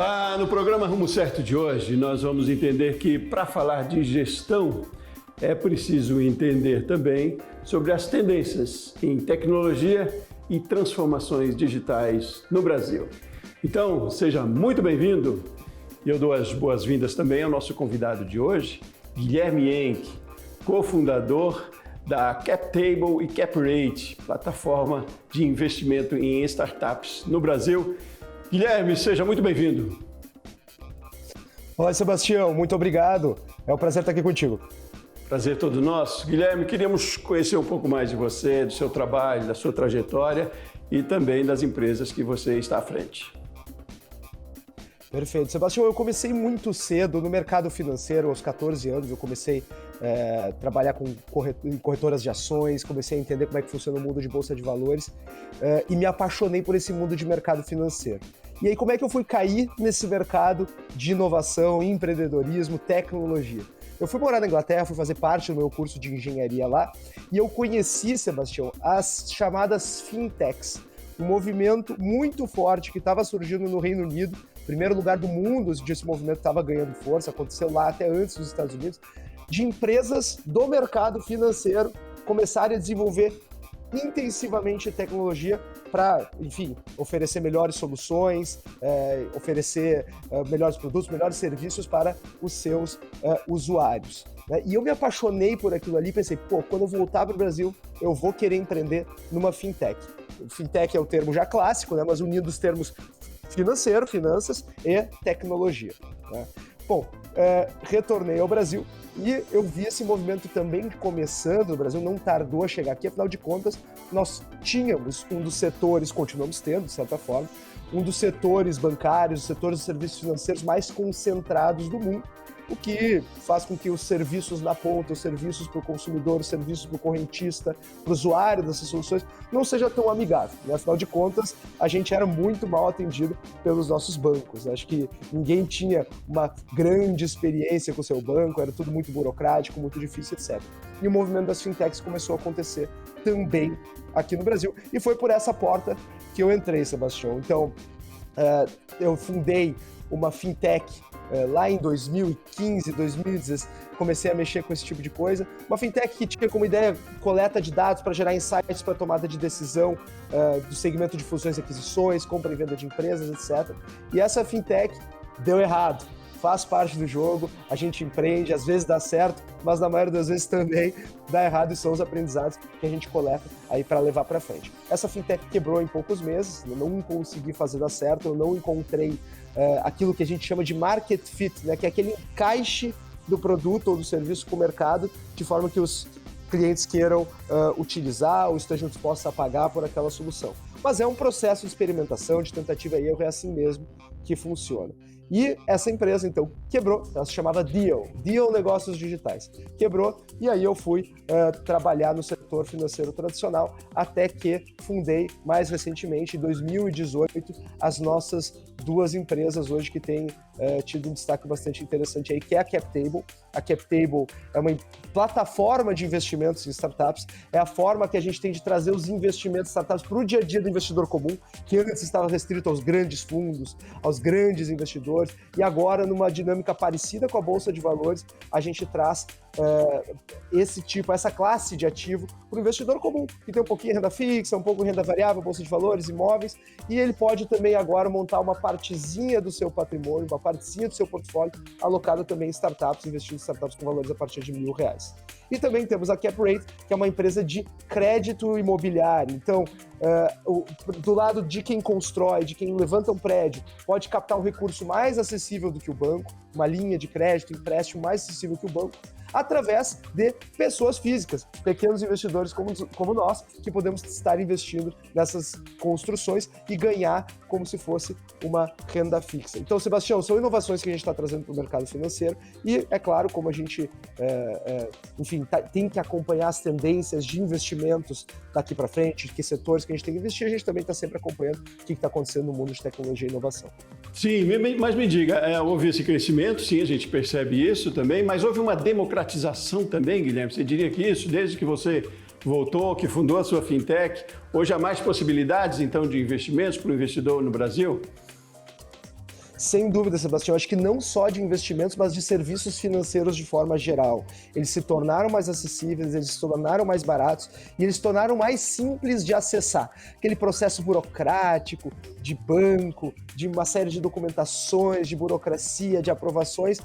Olá, no programa Rumo Certo de hoje nós vamos entender que para falar de gestão é preciso entender também sobre as tendências em tecnologia e transformações digitais no Brasil. Então, seja muito bem-vindo e eu dou as boas-vindas também ao nosso convidado de hoje, Guilherme Henck, cofundador da CapTable e CapRate, plataforma de investimento em startups no Brasil. Guilherme, seja muito bem-vindo. Olá, Sebastião, muito obrigado. É um prazer estar aqui contigo. Prazer todo nosso. Guilherme, queríamos conhecer um pouco mais de você, do seu trabalho, da sua trajetória e também das empresas que você está à frente. Perfeito. Sebastião, eu comecei muito cedo no mercado financeiro, aos 14 anos. Eu comecei a trabalhar em corretoras de ações, comecei a entender como é que funciona o mundo de bolsa de valores e me apaixonei por esse mundo de mercado financeiro. E aí, como é que eu fui cair nesse mercado de inovação, empreendedorismo, tecnologia? Eu fui morar na Inglaterra, fui fazer parte do meu curso de engenharia lá e eu conheci, Sebastião, as chamadas fintechs, um movimento muito forte que estava surgindo no Reino Unido, primeiro lugar do mundo onde esse movimento estava ganhando força, aconteceu lá até antes dos Estados Unidos, de empresas do mercado financeiro começarem a desenvolver intensivamente tecnologia para, enfim, oferecer melhores soluções, oferecer melhores produtos, melhores serviços para os seus usuários. Né? E eu me apaixonei por aquilo ali e pensei, quando eu voltar para o Brasil, eu vou querer empreender numa fintech. Fintech é o termo já clássico, né? Mas unindo os termos financeiro, finanças e tecnologia. Né? Bom, retornei ao Brasil e eu vi esse movimento também começando no Brasil, não tardou a chegar aqui, afinal de contas, nós tínhamos um dos setores, continuamos tendo, de certa forma, um dos setores bancários, setores de serviços financeiros mais concentrados do mundo, o que faz com que os serviços na ponta, os serviços para o consumidor, os serviços para o correntista, para o usuário dessas soluções, não seja tão amigável. Né? Afinal de contas, a gente era muito mal atendido pelos nossos bancos. Acho que ninguém tinha uma grande experiência com o seu banco, era tudo muito burocrático, muito difícil, etc. E o movimento das fintechs começou a acontecer também aqui no Brasil. E foi por essa porta que eu entrei, Sebastião. Então, eu fundei uma fintech lá em 2015, 2016, comecei a mexer com esse tipo de coisa. Uma fintech que tinha como ideia coleta de dados para gerar insights para tomada de decisão do segmento de fusões e aquisições, compra e venda de empresas, etc. E essa fintech deu errado. Faz parte do jogo, a gente empreende, às vezes dá certo, mas na maioria das vezes também dá errado e são os aprendizados que a gente coleta aí para levar para frente. Essa fintech quebrou em poucos meses, eu não consegui fazer dar certo, eu não encontrei aquilo que a gente chama de market fit, né, que é aquele encaixe do produto ou do serviço com o mercado, de forma que os clientes queiram utilizar ou estejam dispostos a pagar por aquela solução. Mas é um processo de experimentação, de tentativa e erro, é assim mesmo que funciona. E essa empresa, então, quebrou, ela se chamava Deal Negócios Digitais. Quebrou e aí eu fui trabalhar no setor financeiro tradicional, até que fundei mais recentemente, em 2018, as nossas duas empresas hoje que têm tido um destaque bastante interessante aí, que é a CapTable. A CapTable é uma plataforma de investimentos em startups, é a forma que a gente tem de trazer os investimentos startups para o dia a dia do investidor comum, que antes estava restrito aos grandes fundos, aos grandes investidores, e agora, numa dinâmica parecida com a Bolsa de Valores, a gente traz essa classe de ativo para o investidor comum, que tem um pouquinho de renda fixa, um pouco de renda variável, Bolsa de Valores, imóveis, e ele pode também agora montar uma partezinha do seu patrimônio, uma partezinha do seu portfólio alocada também em startups, investindo em startups com valores a partir de R$1.000. E também temos a CapRate, que é uma empresa de crédito imobiliário. Então, do lado de quem constrói, de quem levanta um prédio, pode captar um recurso mais acessível do que o banco, uma linha de crédito, empréstimo mais acessível que o banco, através de pessoas físicas, pequenos investidores como nós, que podemos estar investindo nessas construções e ganhar como se fosse uma renda fixa. Então, Sebastião, são inovações que a gente está trazendo para o mercado financeiro e, é claro, como a gente, tem que acompanhar as tendências de investimentos daqui para frente, que setores que a gente tem que investir, a gente também está sempre acompanhando o que está acontecendo no mundo de tecnologia e inovação. Sim, mas me diga, houve esse crescimento, sim, a gente percebe isso também, mas houve uma democratização também, Guilherme? Você diria que isso, desde que você voltou, que fundou a sua fintech, hoje há mais possibilidades, então, de investimentos para o investidor no Brasil? Sem dúvida, Sebastião. Acho que não só de investimentos, mas de serviços financeiros de forma geral. Eles se tornaram mais acessíveis, eles se tornaram mais baratos e eles se tornaram mais simples de acessar. Aquele processo burocrático de banco, de uma série de documentações, de burocracia, de aprovações.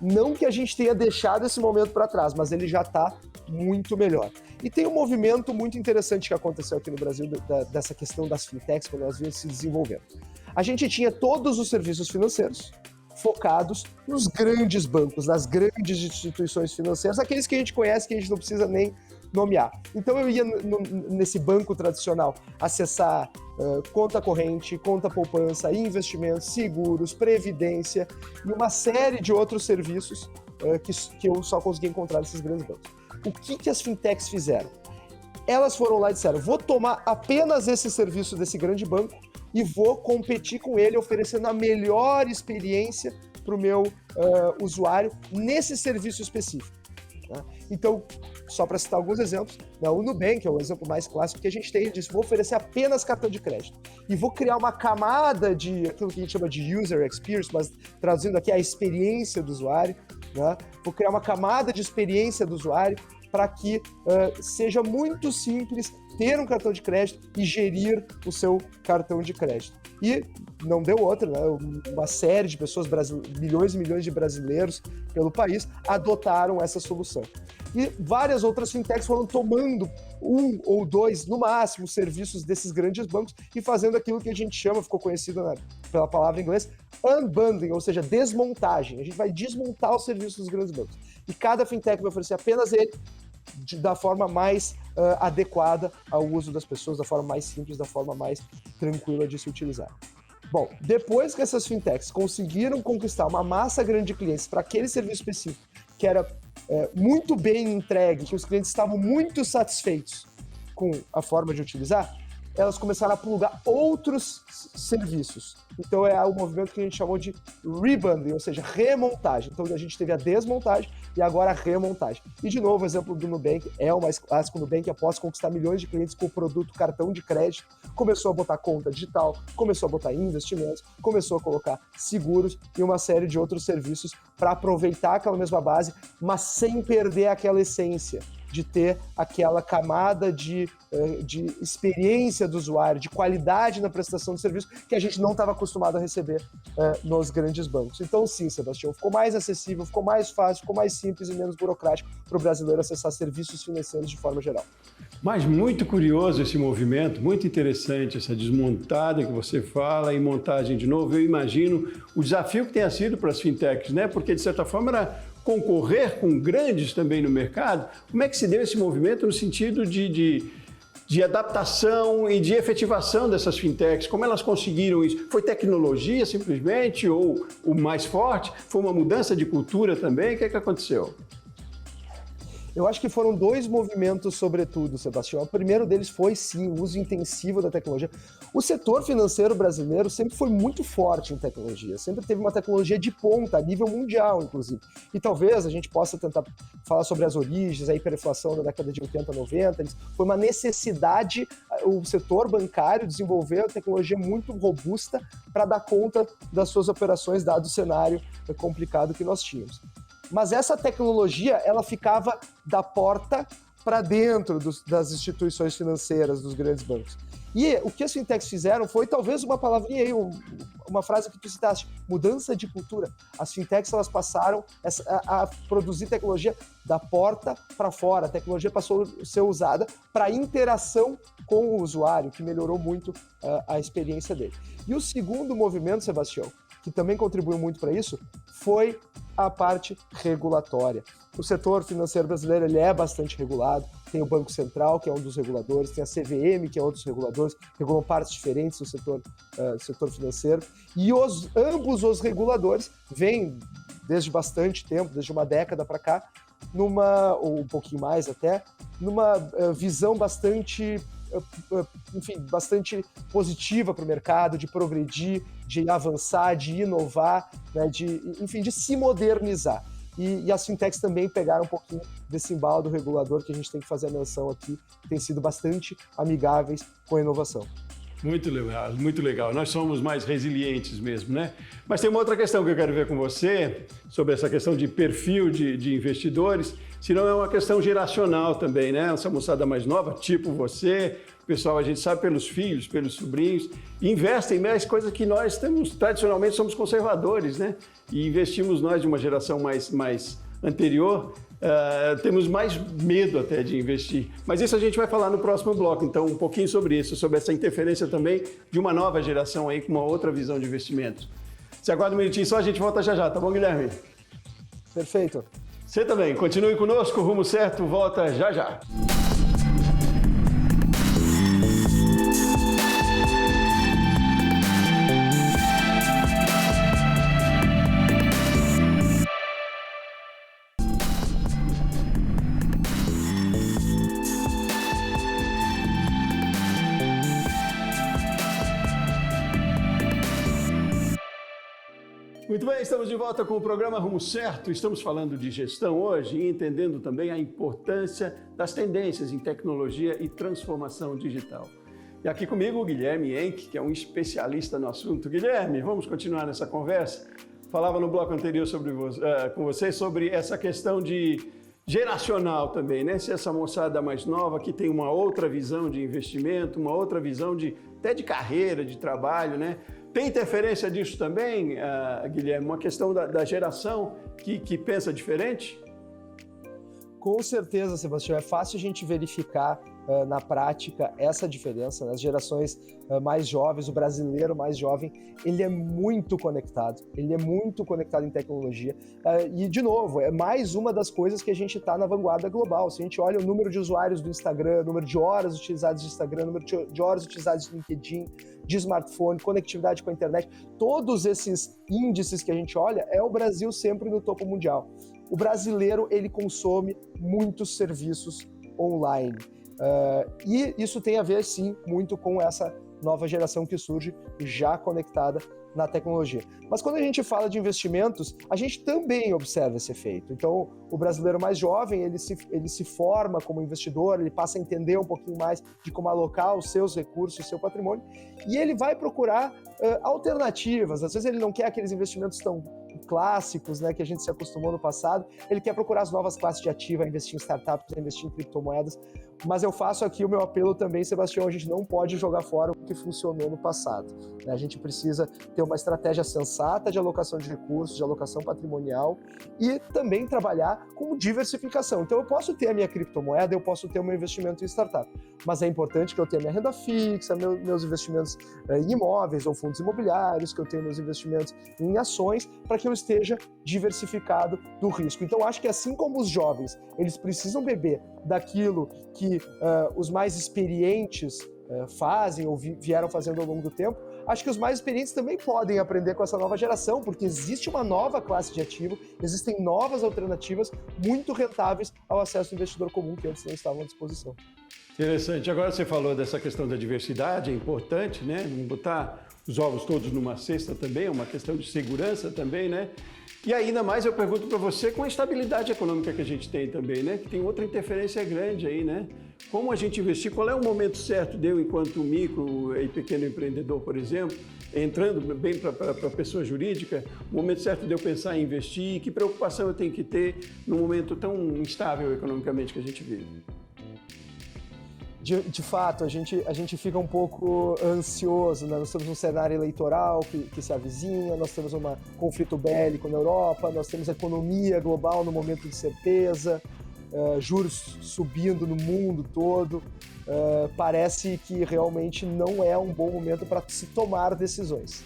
Não que a gente tenha deixado esse momento para trás, mas ele já está muito melhor. E tem um movimento muito interessante que aconteceu aqui no Brasil dessa questão das fintechs, quando elas vinham se desenvolvendo. A gente tinha todos os serviços financeiros focados nos grandes bancos, nas grandes instituições financeiras, aqueles que a gente conhece, que a gente não precisa nem nomear. Então eu ia nesse banco tradicional acessar conta corrente, conta poupança, investimentos, seguros, previdência e uma série de outros serviços que eu só consegui encontrar nesses grandes bancos. O que as fintechs fizeram? Elas foram lá e disseram, vou tomar apenas esse serviço desse grande banco e vou competir com ele, oferecendo a melhor experiência para o meu usuário nesse serviço específico. Né? Então, só para citar alguns exemplos, né, o Nubank é o exemplo mais clássico que a gente tem, ele disse, vou oferecer apenas cartão de crédito e vou criar uma camada de aquilo que a gente chama de user experience, mas traduzindo aqui a experiência do usuário, né? Vou criar uma camada de experiência do usuário para que seja muito simples ter um cartão de crédito e gerir o seu cartão de crédito. E não deu outra, né? Uma série de pessoas, milhões e milhões de brasileiros pelo país, adotaram essa solução. E várias outras fintechs foram tomando um ou dois, no máximo, serviços desses grandes bancos e fazendo aquilo que a gente chama, ficou conhecido pela palavra em inglês, unbundling, ou seja, desmontagem. A gente vai desmontar os serviços dos grandes bancos. E cada fintech vai oferecer apenas ele da forma mais adequada ao uso das pessoas, da forma mais simples, da forma mais tranquila de se utilizar. Bom, depois que essas fintechs conseguiram conquistar uma massa grande de clientes para aquele serviço específico, que era muito bem entregue, que os clientes estavam muito satisfeitos com a forma de utilizar, elas começaram a plugar outros serviços. Então é o movimento que a gente chamou de rebundling, ou seja, remontagem. Então a gente teve a desmontagem e agora a remontagem. E de novo, o exemplo do Nubank é o mais clássico. O Nubank, após conquistar milhões de clientes com o produto cartão de crédito, começou a botar conta digital, começou a botar investimentos, começou a colocar seguros e uma série de outros serviços para aproveitar aquela mesma base, mas sem perder aquela essência de ter aquela camada de experiência do usuário, de qualidade na prestação de serviço que a gente não estava acostumado a receber nos grandes bancos. Então sim, Sebastião, ficou mais acessível, ficou mais fácil, ficou mais simples e menos burocrático para o brasileiro acessar serviços financeiros de forma geral. Mas muito curioso esse movimento, muito interessante essa desmontada que você fala e montagem de novo. Eu imagino o desafio que tenha sido para as fintechs, né? Porque de certa forma era concorrer com grandes também no mercado. Como é que se deu esse movimento no sentido de adaptação e de efetivação dessas fintechs? Como elas conseguiram isso? Foi tecnologia simplesmente ou o mais forte? Foi uma mudança de cultura também? O que é que aconteceu? Eu acho que foram dois movimentos, sobretudo, Sebastião. O primeiro deles foi, sim, o uso intensivo da tecnologia. O setor financeiro brasileiro sempre foi muito forte em tecnologia, sempre teve uma tecnologia de ponta, a nível mundial, inclusive. E talvez a gente possa tentar falar sobre as origens, a hiperinflação da década de 80, 90. Foi uma necessidade, o setor bancário desenvolver uma tecnologia muito robusta para dar conta das suas operações, dado o cenário complicado que nós tínhamos. Mas essa tecnologia, ela ficava da porta para dentro das instituições financeiras, dos grandes bancos. E o que as fintechs fizeram foi talvez uma palavrinha aí, uma frase que tu citaste, mudança de cultura. As fintechs, elas passaram a produzir tecnologia da porta para fora. A tecnologia passou a ser usada para interação com o usuário, que melhorou muito a experiência dele. E o segundo movimento, Sebastião, que também contribuiu muito para isso, foi a parte regulatória. O setor financeiro brasileiro ele é bastante regulado, tem o Banco Central, que é um dos reguladores, tem a CVM, que é outro dos reguladores, regulam partes diferentes do setor financeiro, e ambos os reguladores vêm, desde bastante tempo, desde uma década para cá, ou um pouquinho mais até, numa visão bastante positiva para o mercado, de progredir, de avançar, de inovar, né, de se modernizar. E as fintechs também pegaram um pouquinho desse embalo do regulador, que a gente tem que fazer a menção aqui, tem sido bastante amigáveis com a inovação. Muito legal, muito legal. Nós somos mais resilientes mesmo, né? Mas tem uma outra questão que eu quero ver com você, sobre essa questão de perfil de investidores, se não é uma questão geracional também, né? Essa moçada mais nova, tipo você, pessoal, a gente sabe pelos filhos, pelos sobrinhos, investem mais coisas que nós temos, tradicionalmente somos conservadores, né? E investimos nós de uma geração mais anterior, temos mais medo até de investir. Mas isso a gente vai falar no próximo bloco, então um pouquinho sobre isso, sobre essa interferência também de uma nova geração aí com uma outra visão de investimentos. Você aguarda um minutinho só, a gente volta já, tá bom, Guilherme? Perfeito. Você também, continue conosco, Rumo Certo volta já. Muito bem, estamos de volta com o programa Rumo Certo. Estamos falando de gestão hoje e entendendo também a importância das tendências em tecnologia e transformação digital. E aqui comigo o Guilherme Henke, que é um especialista no assunto. Guilherme, vamos continuar nessa conversa? Falava no bloco anterior com você sobre essa questão de geracional também, né? Se essa moçada mais nova que tem uma outra visão de investimento, uma outra visão até de carreira, de trabalho, né? Tem interferência disso também, Guilherme? Uma questão da geração que pensa diferente? Com certeza, Sebastião. É fácil a gente verificar na prática essa diferença. Nas gerações mais jovens, o brasileiro mais jovem, ele é muito conectado. Ele é muito conectado em tecnologia. E, de novo, é mais uma das coisas que a gente está na vanguarda global. Se a gente olha o número de usuários do Instagram, número de horas utilizadas de Instagram, número de horas utilizadas de LinkedIn, de smartphone, conectividade com a internet, todos esses índices que a gente olha, é o Brasil sempre no topo mundial. O brasileiro, ele consome muitos serviços online. E isso tem a ver, sim, muito com essa nova geração que surge já conectada na tecnologia. Mas quando a gente fala de investimentos, a gente também observa esse efeito. Então, o brasileiro mais jovem, ele se forma como investidor, ele passa a entender um pouquinho mais de como alocar os seus recursos, o seu patrimônio, e ele vai procurar alternativas. Às vezes ele não quer aqueles investimentos tão clássicos, né, que a gente se acostumou no passado, ele quer procurar as novas classes de ativo, investir em startups, investir em criptomoedas, mas eu faço aqui o meu apelo também, Sebastião, a gente não pode jogar fora o que funcionou no passado, né? A gente precisa ter uma estratégia sensata de alocação de recursos, de alocação patrimonial e também trabalhar com diversificação. Então eu posso ter a minha criptomoeda, eu posso ter o meu investimento em startup, mas é importante que eu tenha minha renda fixa, meus investimentos em imóveis ou fundos imobiliários, que eu tenha meus investimentos em ações, para que eu esteja diversificado do risco. Então acho que assim como os jovens, eles precisam beber daquilo que os mais experientes fazem ou vieram fazendo ao longo do tempo, acho que os mais experientes também podem aprender com essa nova geração, porque existe uma nova classe de ativo, existem novas alternativas muito rentáveis ao acesso do investidor comum que antes não estavam à disposição. Interessante. Agora você falou dessa questão da diversidade, é importante, né? Não botar os ovos todos numa cesta também, é uma questão de segurança também, né? E ainda mais eu pergunto para você com a estabilidade econômica que a gente tem também, né? Que tem outra interferência grande aí, né? Como a gente investir, qual é o momento certo de eu, enquanto micro e pequeno empreendedor, por exemplo, entrando bem para a pessoa jurídica, o momento certo de eu pensar em investir, que preocupação eu tenho que ter num momento tão instável economicamente que a gente vive? De fato, a gente fica um pouco ansioso, né? Nós temos um cenário eleitoral que se avizinha, nós temos um conflito bélico na Europa, nós temos a economia global no momento de incerteza, juros subindo no mundo todo. Parece que realmente não é um bom momento para se tomar decisões.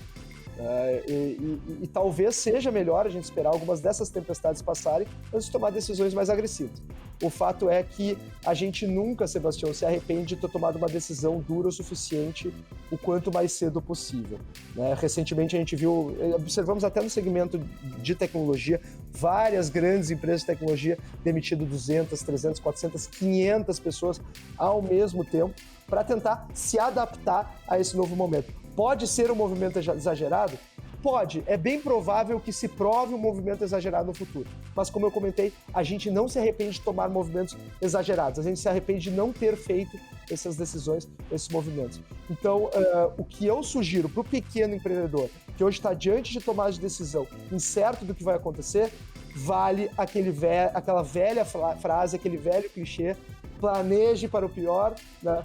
E talvez seja melhor a gente esperar algumas dessas tempestades passarem antes de tomar decisões mais agressivas. O fato é que a gente nunca, Sebastião, se arrepende de ter tomado uma decisão dura o suficiente o quanto mais cedo possível, né? Recentemente a gente viu, observamos até no segmento de tecnologia, várias grandes empresas de tecnologia demitindo 200, 300, 400, 500 pessoas ao mesmo tempo para tentar se adaptar a esse novo momento. Pode ser um movimento exagerado? Pode, é bem provável que se prove um movimento exagerado no futuro. Mas como eu comentei, a gente não se arrepende de tomar movimentos exagerados, a gente se arrepende de não ter feito essas decisões, esses movimentos. Então, o que eu sugiro para o pequeno empreendedor, que hoje está diante de tomada de decisão, incerto do que vai acontecer, vale aquela velha frase, aquele velho clichê: planeje para o pior, né?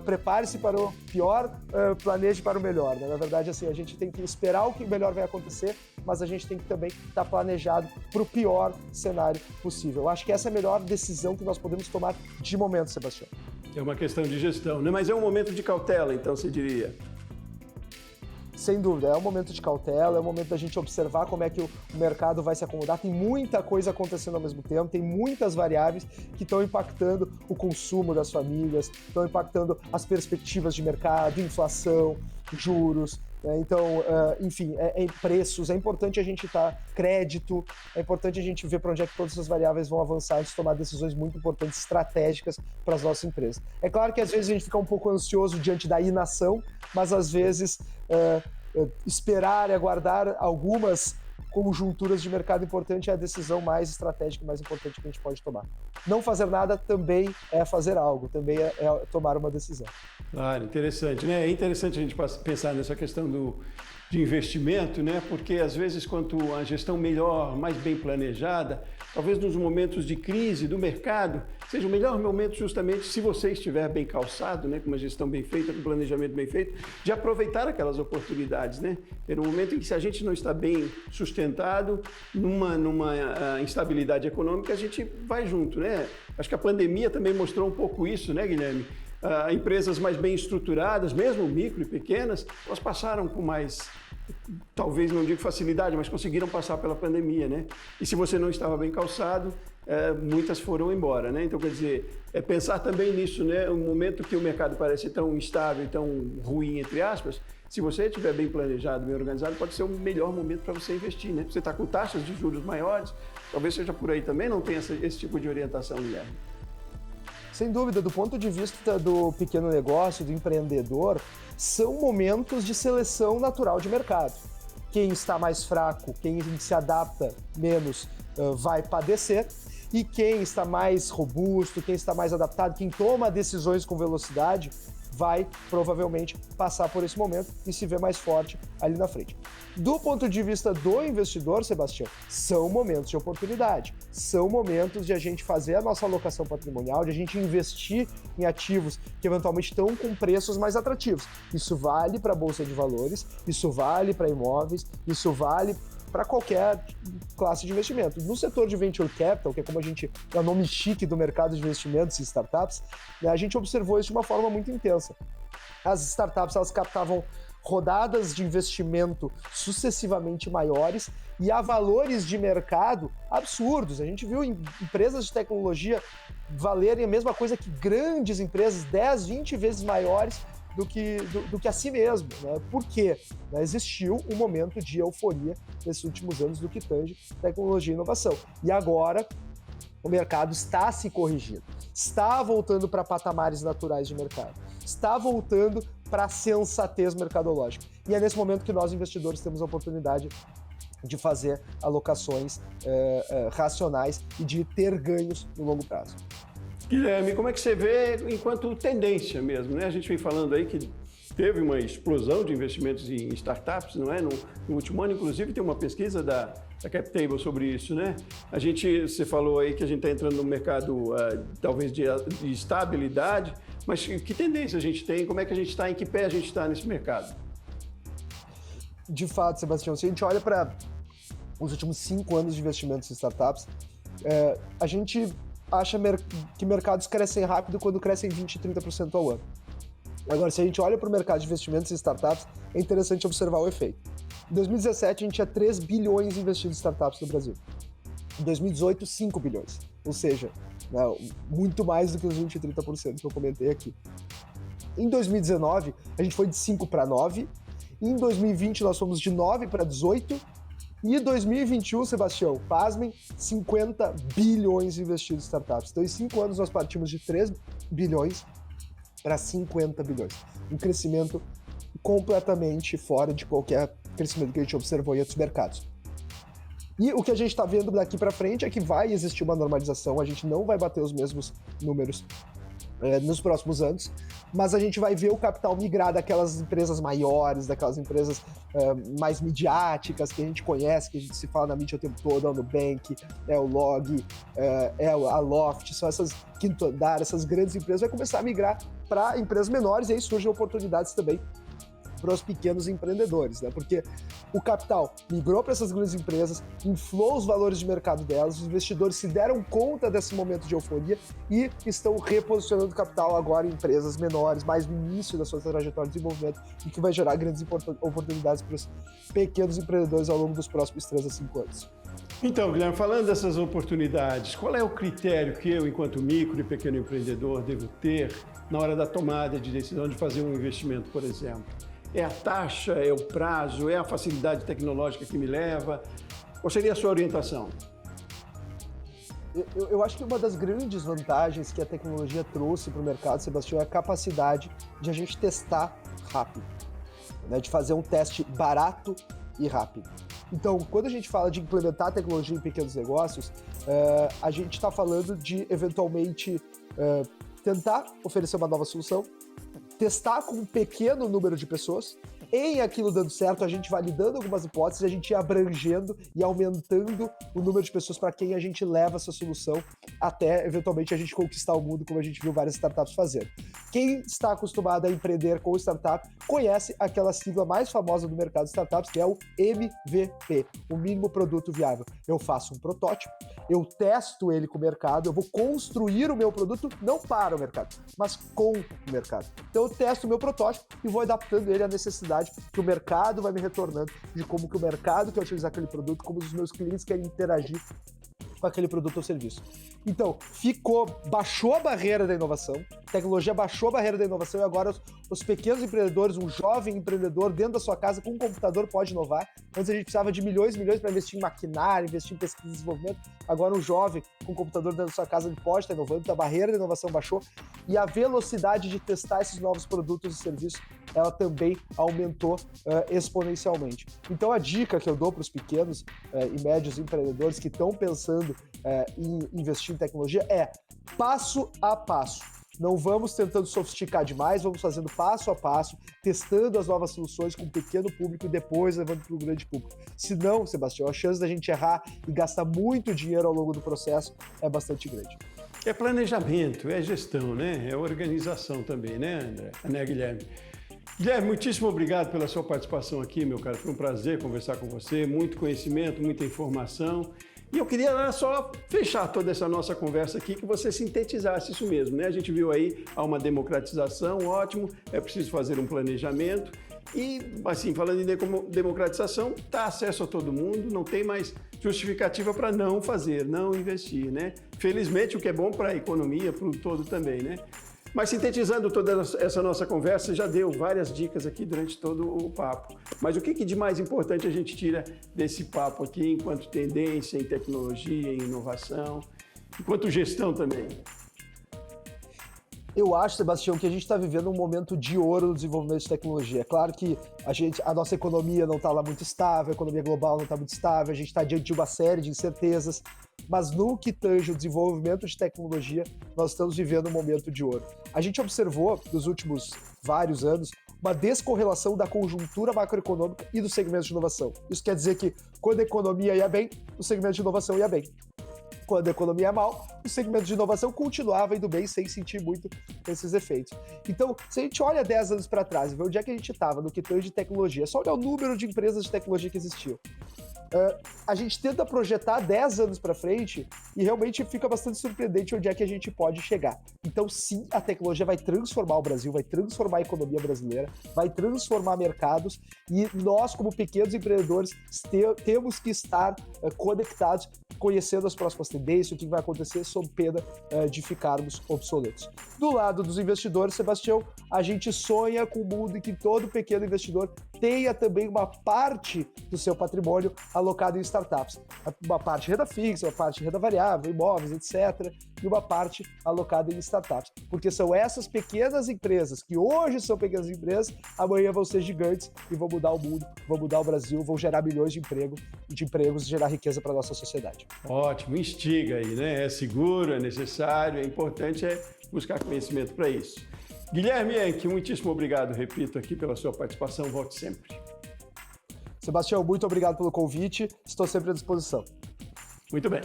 Prepare-se para o pior, planeje para o melhor. Né? Na verdade, assim, a gente tem que esperar o que melhor vai acontecer, mas a gente tem que também estar planejado para o pior cenário possível. Eu acho que essa é a melhor decisão que nós podemos tomar de momento, Sebastião. É uma questão de gestão, né? Mas é um momento de cautela, então, se diria. Sem dúvida, é um momento de cautela, é um momento da gente observar como é que o mercado vai se acomodar. Tem muita coisa acontecendo ao mesmo tempo, tem muitas variáveis que estão impactando o consumo das famílias, estão impactando as perspectivas de mercado, inflação, juros. Né? Então, enfim, preços, é importante a gente crédito, é importante a gente ver para onde é que todas essas variáveis vão avançar antes de tomar decisões muito importantes, estratégicas para as nossas empresas. É claro que às vezes a gente fica um pouco ansioso diante da inação, mas às vezes esperar e aguardar algumas conjunturas de mercado importante é a decisão mais estratégica e mais importante que a gente pode tomar. Não fazer nada também é fazer algo, também é tomar uma decisão. Claro, interessante, né? É interessante a gente pensar nessa questão de investimento, né? Porque às vezes quanto a gestão melhor, mais bem planejada, talvez nos momentos de crise do mercado, seja o melhor momento justamente se você estiver bem calçado, né? Com uma gestão bem feita, com um planejamento bem feito, de aproveitar aquelas oportunidades, né? Ter um momento em que se a gente não está bem sustentado, numa instabilidade econômica, a gente vai junto, né? Acho que a pandemia também mostrou um pouco isso, né, Guilherme? Empresas mais bem estruturadas, mesmo micro e pequenas, elas passaram com mais, talvez não digo facilidade, mas conseguiram passar pela pandemia, né? E se você não estava bem calçado, muitas foram embora, né? Então, quer dizer, pensar também nisso, né? Um momento que o mercado parece tão instável e tão ruim, entre aspas, se você estiver bem planejado, bem organizado, pode ser o melhor momento para você investir, né? Você está com taxas de juros maiores, talvez seja por aí também, não tenha esse tipo de orientação, Guilherme. Sem dúvida, do ponto de vista do pequeno negócio, do empreendedor, são momentos de seleção natural de mercado. Quem está mais fraco, quem se adapta menos, vai padecer, e quem está mais robusto, quem está mais adaptado, quem toma decisões com velocidade, vai provavelmente passar por esse momento e se ver mais forte ali na frente. Do ponto de vista do investidor, Sebastião, são momentos de oportunidade, são momentos de a gente fazer a nossa alocação patrimonial, de a gente investir em ativos que eventualmente estão com preços mais atrativos. Isso vale para a Bolsa de Valores, isso vale para imóveis, isso vale para qualquer classe de investimento. No setor de Venture Capital, que é como é o nome chique do mercado de investimentos e startups, né, a gente observou isso de uma forma muito intensa. As startups, elas captavam rodadas de investimento sucessivamente maiores e a valores de mercado absurdos. A gente viu empresas de tecnologia valerem a mesma coisa que grandes empresas, 10, 20 vezes maiores do que a si mesmo. Né? Por quê? Existiu um momento de euforia nesses últimos anos do que tange tecnologia e inovação. E agora o mercado está se corrigindo, está voltando para patamares naturais de mercado, está voltando para a sensatez mercadológica. E é nesse momento que nós, investidores, temos a oportunidade de fazer alocações racionais e de ter ganhos no longo prazo. Guilherme, como é que você vê enquanto tendência mesmo, né? A gente vem falando aí que teve uma explosão de investimentos em startups, não é? No último ano, inclusive, tem uma pesquisa da CapTable sobre isso, né? Você falou aí que a gente está entrando no mercado talvez de estabilidade, mas que tendência a gente tem? Como é que a gente está? Em que pé a gente está nesse mercado? De fato, Sebastião, se a gente olha para os últimos 5 anos de investimentos em startups, a gente acha que mercados crescem rápido quando crescem 20%, 30% ao ano. Agora, se a gente olha para o mercado de investimentos em startups, é interessante observar o efeito. Em 2017, a gente tinha 3 bilhões investidos em startups no Brasil. Em 2018, 5 bilhões. Ou seja, muito mais do que os 20% e 30% que eu comentei aqui. Em 2019, a gente foi de 5 para 9. Em 2020, nós fomos de 9 para 18. E em 2021, Sebastião, pasmem, 50 bilhões investidos em startups. Então, em 5 anos, nós partimos de 3 bilhões para 50 bilhões. Um crescimento completamente fora de qualquer crescimento que a gente observou em outros mercados. E o que a gente está vendo daqui para frente é que vai existir uma normalização, a gente não vai bater os mesmos números nos próximos anos, mas a gente vai ver o capital migrar daquelas empresas maiores, daquelas empresas mais midiáticas, que a gente conhece, que a gente se fala na mídia o tempo todo, é o Nubank, é o Log, é a Loft, são essas Quinto Andar, essas grandes empresas, vai começar a migrar para empresas menores, e aí surgem oportunidades também para os pequenos empreendedores, né? Porque o capital migrou para essas grandes empresas, inflou os valores de mercado delas, os investidores se deram conta desse momento de euforia e estão reposicionando o capital agora em empresas menores, mais no início da sua trajetória de desenvolvimento, e que vai gerar grandes oportunidades para os pequenos empreendedores ao longo dos próximos 3 a 5 anos. Então, Guilherme, falando dessas oportunidades, qual é o critério que eu, enquanto micro e pequeno empreendedor, devo ter na hora da tomada de decisão de fazer um investimento, por exemplo? É a taxa, é o prazo, é a facilidade tecnológica que me leva? Qual seria a sua orientação? Eu acho que uma das grandes vantagens que a tecnologia trouxe para o mercado, Sebastião, é a capacidade de a gente testar rápido, né? De fazer um teste barato e rápido. Então, quando a gente fala de implementar tecnologia em pequenos negócios, a gente está falando de, eventualmente, tentar oferecer uma nova solução, testar com um pequeno número de pessoas, em aquilo dando certo, a gente validando algumas hipóteses, a gente ia abrangendo e aumentando o número de pessoas para quem a gente leva essa solução, até eventualmente a gente conquistar o mundo, como a gente viu várias startups fazendo. Quem está acostumado a empreender com startup conhece aquela sigla mais famosa do mercado de startups, que é o MVP, o mínimo produto viável. Eu faço um protótipo, eu testo ele com o mercado, eu vou construir o meu produto não para o mercado, mas com o mercado. Então eu testo o meu protótipo e vou adaptando ele à necessidade que o mercado vai me retornando, de como que o mercado quer utilizar aquele produto, como os meus clientes querem interagir com aquele produto ou serviço. Então, baixou a barreira da inovação, a tecnologia baixou a barreira da inovação e agora os pequenos empreendedores, um jovem empreendedor dentro da sua casa com um computador pode inovar. Antes a gente precisava de milhões e milhões para investir em maquinário, investir em pesquisa e desenvolvimento. Agora um jovem com um computador dentro da sua casa ele pode estar inovando, então a barreira da inovação baixou e a velocidade de testar esses novos produtos e serviços ela também aumentou exponencialmente. Então a dica que eu dou para os pequenos e médios empreendedores que estão pensando em investir em tecnologia é passo a passo. Não vamos tentando sofisticar demais, vamos fazendo passo a passo, testando as novas soluções com um pequeno público e depois levando para o grande público. Senão, Sebastião, a chance da gente errar e gastar muito dinheiro ao longo do processo é bastante grande. É planejamento, é gestão, né? É organização também, né, André? Né, Guilherme? Guilherme, muitíssimo obrigado pela sua participação aqui, meu cara. Foi um prazer conversar com você, muito conhecimento, muita informação. E eu queria só fechar toda essa nossa conversa aqui, que você sintetizasse isso mesmo, né? A gente viu aí há uma democratização, ótimo, é preciso fazer um planejamento. E, assim, falando em democratização, dá acesso a todo mundo, não tem mais justificativa para não fazer, não investir, né? Felizmente, o que é bom para a economia, para o todo também, né? Mas sintetizando toda essa nossa conversa, já deu várias dicas aqui durante todo o papo. Mas o que de mais importante a gente tira desse papo aqui, enquanto tendência em tecnologia, em inovação, enquanto gestão também? Eu acho, Sebastião, que a gente está vivendo um momento de ouro no desenvolvimento de tecnologia. É claro que a nossa economia não está lá muito estável, a economia global não está muito estável, a gente está diante de uma série de incertezas, mas no que tange o desenvolvimento de tecnologia, nós estamos vivendo um momento de ouro. A gente observou, nos últimos vários anos, uma descorrelação da conjuntura macroeconômica e do segmento de inovação. Isso quer dizer que, quando a economia ia bem, o segmento de inovação ia bem. Quando a economia ia mal, o segmento de inovação continuava indo bem sem sentir muito esses efeitos. Então, se a gente olha 10 anos para trás e vê onde é que a gente estava no que tange de tecnologia, só olhar o número de empresas de tecnologia que existiam. A gente tenta projetar 10 anos para frente e realmente fica bastante surpreendente onde é que a gente pode chegar. Então, sim, a tecnologia vai transformar o Brasil, vai transformar a economia brasileira, vai transformar mercados e nós, como pequenos empreendedores, temos que estar conectados, conhecendo as próximas tendências, o que vai acontecer sob pena de ficarmos obsoletos. Do lado dos investidores, Sebastião, a gente sonha com um mundo em que todo pequeno investidor tenha também uma parte do seu patrimônio alocado em startups. Uma parte renda fixa, uma parte renda variável, imóveis, etc. E uma parte alocada em startups. Porque são essas pequenas empresas, que hoje são pequenas empresas, amanhã vão ser gigantes e vão mudar o mundo, vão mudar o Brasil, vão gerar milhões de empregos e gerar riqueza para a nossa sociedade. Ótimo, instiga aí, né? É seguro, é necessário, é importante buscar conhecimento para isso. Guilherme Enck, muitíssimo obrigado, repito aqui, pela sua participação, volte sempre. Sebastião, muito obrigado pelo convite, estou sempre à disposição. Muito bem.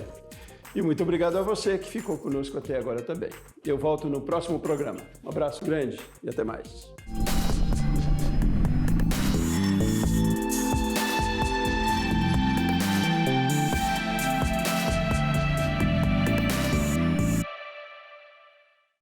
E muito obrigado a você que ficou conosco até agora também. Eu volto no próximo programa. Um abraço grande e até mais.